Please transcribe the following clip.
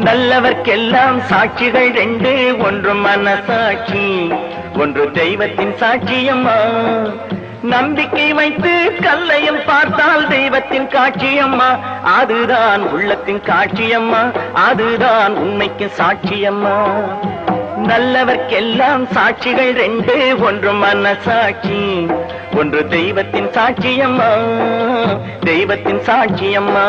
நல்லவர்க்கெல்லாம் சாட்சிகள் ரெண்டு, ஒன்று மனசாட்சி, ஒன்று தெய்வத்தின் சாட்சியம்மா. நம்பிக்கை வைத்து கல்லையும் பார்த்தால் தெய்வத்தின் காட்சியம்மா. அதுதான் உள்ளத்தின் காட்சியம்மா, அதுதான் உண்மைக்கு சாட்சியம்மா. நல்லவர்க்கெல்லாம் சாட்சிகள் ரெண்டு, ஒன்று மனசாட்சி, ஒன்று தெய்வத்தின் சாட்சியம்மா, தெய்வத்தின் சாட்சியம்மா.